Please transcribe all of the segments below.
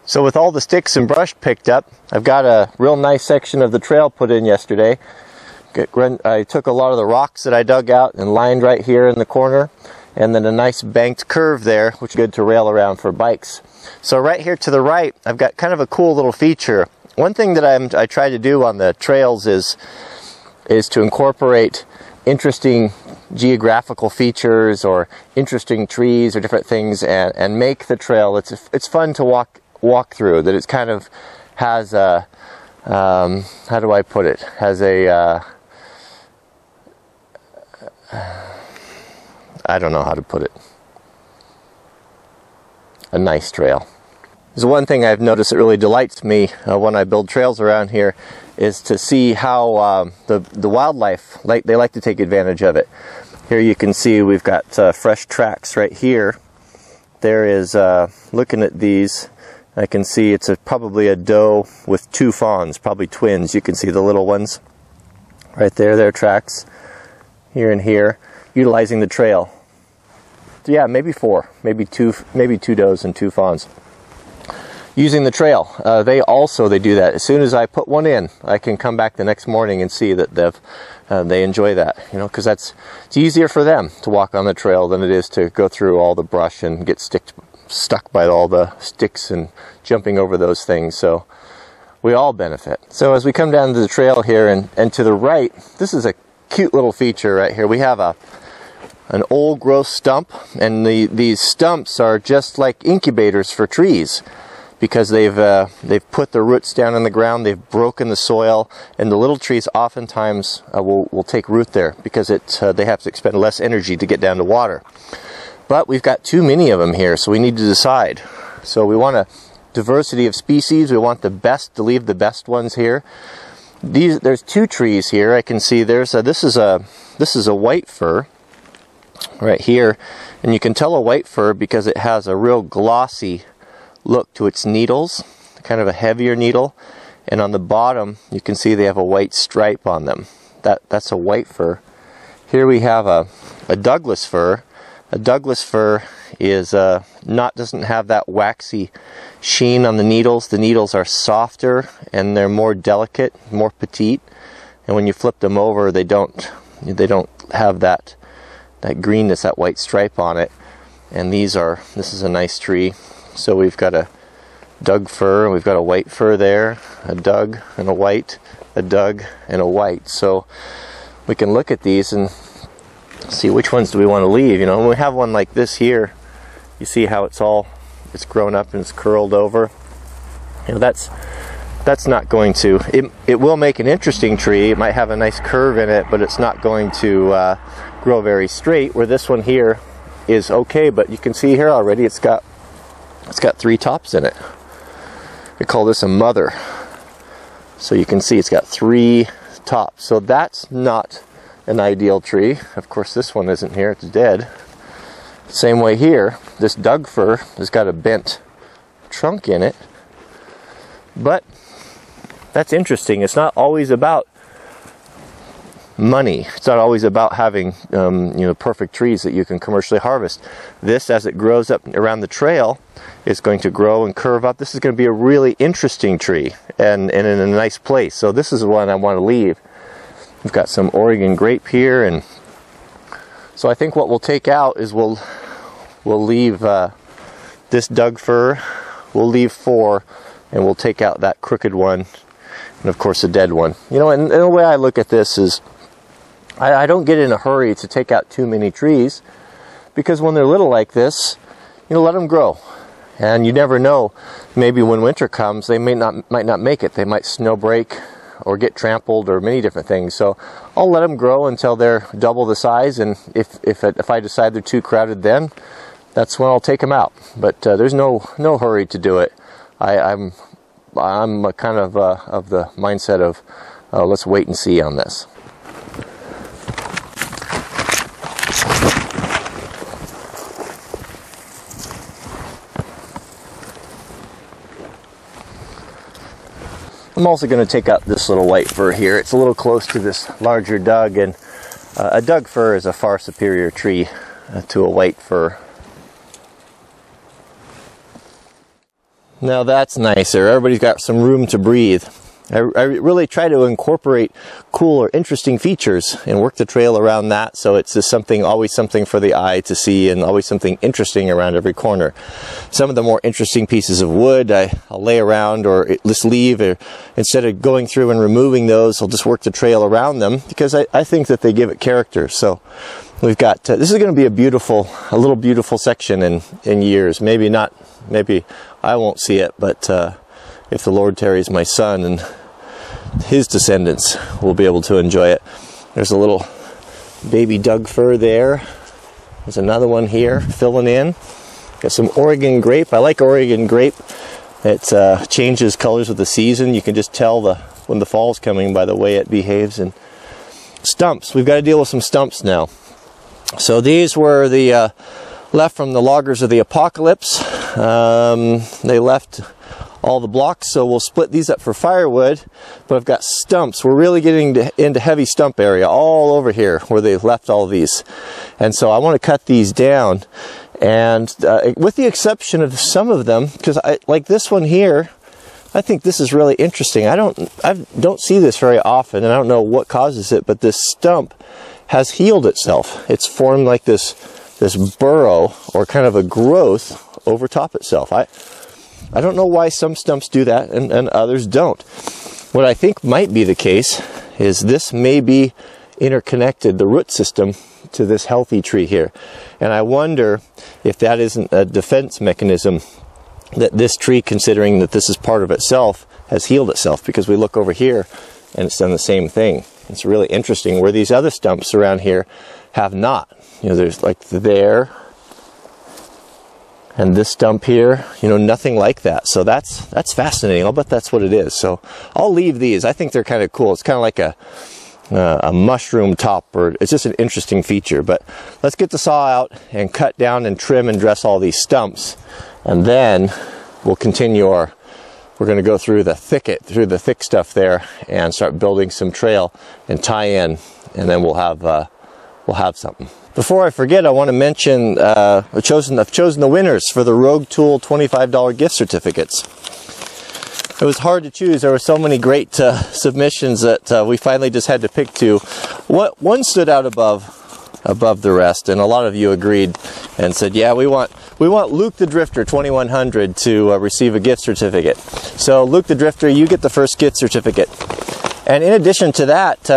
So with all the sticks and brush picked up, I've got a real nice section of the trail put in yesterday. I took a lot of the rocks that I dug out and lined right here in the corner, and then a nice banked curve there, which is good to rail around for bikes. So right here to the right, I've got kind of a cool little feature. One thing that I try to do on the trails is to incorporate interesting geographical features or interesting trees or different things, and make the trail, it's fun to walk through, that it kind of has a, how do I put it, has a, I don't know how to put it, a nice trail. There's one thing I've noticed that really delights me when I build trails around here is to see how the wildlife, they like to take advantage of it. Here you can see we've got fresh tracks right here. There is, looking at these, I can see it's probably a doe with two fawns, probably twins. You can see the little ones right there, their tracks here and here, utilizing the trail. So yeah, maybe four, maybe two does and two fawns. Using the trail, they do that. As soon as I put one in, I can come back the next morning and see that they enjoy that, because it's easier for them to walk on the trail than it is to go through all the brush and get stuck by all the sticks and jumping over those things. So we all benefit. So as we come down to the trail here and to the right, this is a cute little feature right here. We have an old growth stump, and these stumps are just like incubators for trees, because they've put the roots down in the ground, they've broken the soil, and the little trees oftentimes will take root there because they have to expend less energy to get down to water. But we've got too many of them here, so we need to decide. So we want a diversity of species. We want the best, to leave the best ones here. There's two trees here. I can see this is a white fir right here, and you can tell a white fir because it has a real glossy look to its needles, kind of a heavier needle, and on the bottom you can see they have a white stripe on them. That's a white fir. Here we have a Douglas fir. A Douglas fir is doesn't have that waxy sheen on the needles. The needles are softer and they're more delicate, more petite, and when you flip them over, they don't have that greenness, that white stripe on it. And this is a nice tree. So we've got a Doug fir, and we've got a white fir there, a Doug and a white, a Doug and a white. So we can look at these and see which ones do we want to leave. When we have one like this here, you see how it's grown up and it's curled over. That's not going to, it will make an interesting tree. It might have a nice curve in it, but it's not going to grow very straight, where this one here is okay. But you can see here already it's got three tops in it. We call this a mother. So you can see it's got three tops. So that's not an ideal tree. Of course, this one isn't here, it's dead. Same way here, this Doug fir has got a bent trunk in it. But that's interesting. It's not always about money. It's not always about having perfect trees that you can commercially harvest. This, as it grows up around the trail, is going to grow and curve up. This is going to be a really interesting tree and in a nice place. So this is the one I want to leave. We've got some Oregon grape here, and so I think what we'll take out is we'll leave this Doug fir. We'll leave 4, and we'll take out that crooked one, and of course a dead one. And the way I look at this is, I don't get in a hurry to take out too many trees, because when they're little like this, let them grow. And you never know, maybe when winter comes, they might not make it. They might snow break or get trampled or many different things. So I'll let them grow until they're double the size, and if I decide they're too crowded, then that's when I'll take them out. But there's no hurry to do it. I'm kind of the mindset of let's wait and see on this. I'm also going to take out this little white fir here. It's a little close to this larger Doug, and a Doug fir is a far superior tree to a white fir. Now that's nicer. Everybody's got some room to breathe. I really try to incorporate cool or interesting features and work the trail around that, so it's just always something for the eye to see, and always something interesting around every corner. Some of the more interesting pieces of wood I'll lay around or just leave, or instead of going through and removing those, I'll just work the trail around them, because I think that they give it character. So we've got, this is going to be a little beautiful section in years. Maybe not, maybe I won't see it, but if the Lord tarries, my son and his descendants will be able to enjoy it. There's a little baby Doug fir there. There's another one here filling in. Got some Oregon grape. I like Oregon grape. It changes colors with the season. You can just tell when the fall's coming by the way it behaves. And stumps. We've got to deal with some stumps now. So these were the left from the loggers of the apocalypse. They left all the blocks, so we'll split these up for firewood, but I've got stumps. We're really getting into heavy stump area all over here where they left all these, and so I want to cut these down, and with the exception of some of them, because like this one here, I think this is really interesting. I don't see this very often, and I don't know what causes it, but this stump has healed itself. It's formed like this burrow or kind of a growth over top itself. I don't know why some stumps do that and others don't. What I think might be the case is this may be interconnected, the root system, to this healthy tree here. And I wonder if that isn't a defense mechanism, that this tree, considering that this is part of itself, has healed itself, because we look over here and it's done the same thing. It's really interesting where these other stumps around here have not. You know, there's like there, and this stump here, you know, nothing like that. So that's fascinating. I'll bet that's what it is. So I'll leave these. I think they're kind of cool. It's kind of like a mushroom top, or it's just an interesting feature. But let's get the saw out and cut down and trim and dress all these stumps, and then we'll continue we're going to go through the thick stuff there and start building some trail and tie in, and then we'll have something. Before I forget, I want to mention I've chosen the winners for the Rogue Tool $25 gift certificates. It was hard to choose. There were so many great submissions that we finally just had to pick two. One stood out above the rest, and a lot of you agreed and said, yeah, we want Luke the Drifter 2100 to receive a gift certificate. So Luke the Drifter, you get the first gift certificate. And in addition to that,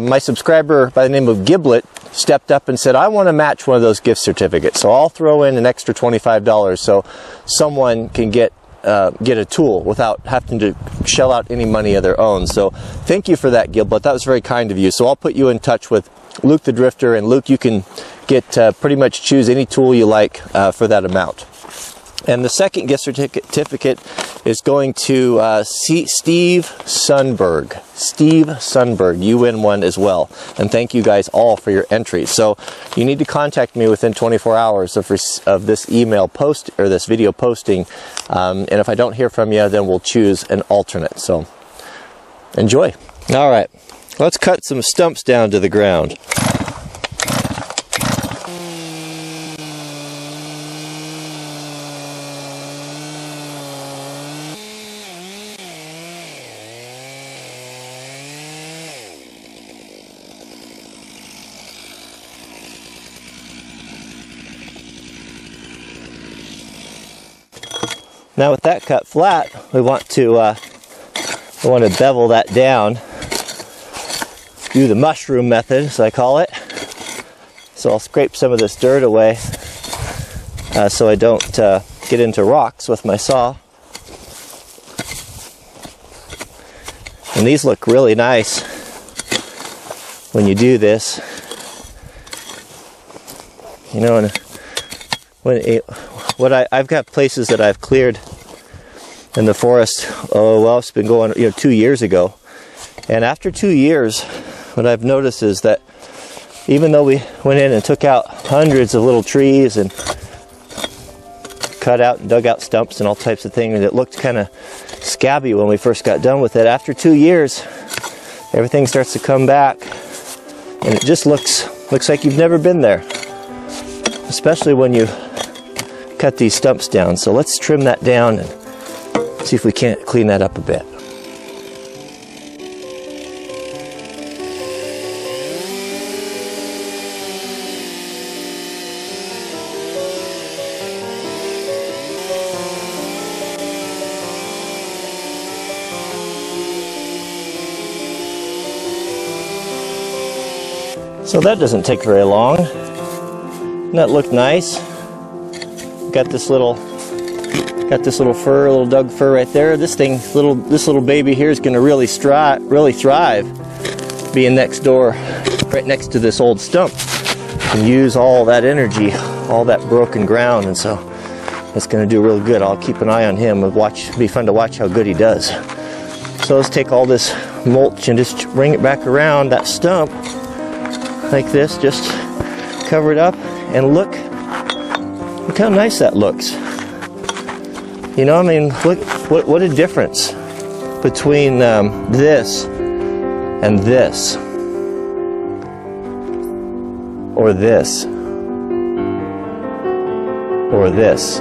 my subscriber by the name of Giblet stepped up and said, I want to match one of those gift certificates. So I'll throw in an extra $25 so someone can get a tool without having to shell out any money of their own. So thank you for that, Gilbert. That was very kind of you. So I'll put you in touch with Luke the Drifter, and Luke, you can get pretty much choose any tool you like for that amount. And the second gift certificate is going to Steve Sundberg. Steve Sundberg, you win one as well. And thank you guys all for your entries. So you need to contact me within 24 hours of this email post or this video posting. And if I don't hear from you, then we'll choose an alternate. So enjoy. All right, let's cut some stumps down to the ground. Now with that cut flat, we want to bevel that down. Do the mushroom method, as I call it. So I'll scrape some of this dirt away so I don't get into rocks with my saw. And these look really nice when you do this. You know, I've got places that I've cleared in the forest, it's been going 2 years ago. And after 2 years, what I've noticed is that even though we went in and took out hundreds of little trees and cut out and dug out stumps and all types of things, it looked kind of scabby when we first got done with it. After 2 years, everything starts to come back, and it just looks like you've never been there, especially when you cut these stumps down. So let's trim that down and See if we can't clean that up a bit. So that doesn't take very long. Doesn't that look nice? Got this little fur, little Doug fir right there. This little baby here is going to really thrive, being next door, right next to this old stump, and use all that energy, all that broken ground, and so it's going to do real good. I'll keep an eye on him and watch. It'll be fun to watch how good he does. So let's take all this mulch and just bring it back around that stump like this. Just cover it up and look how nice that looks. You know, I mean, look what a difference between this and this, or this, or this.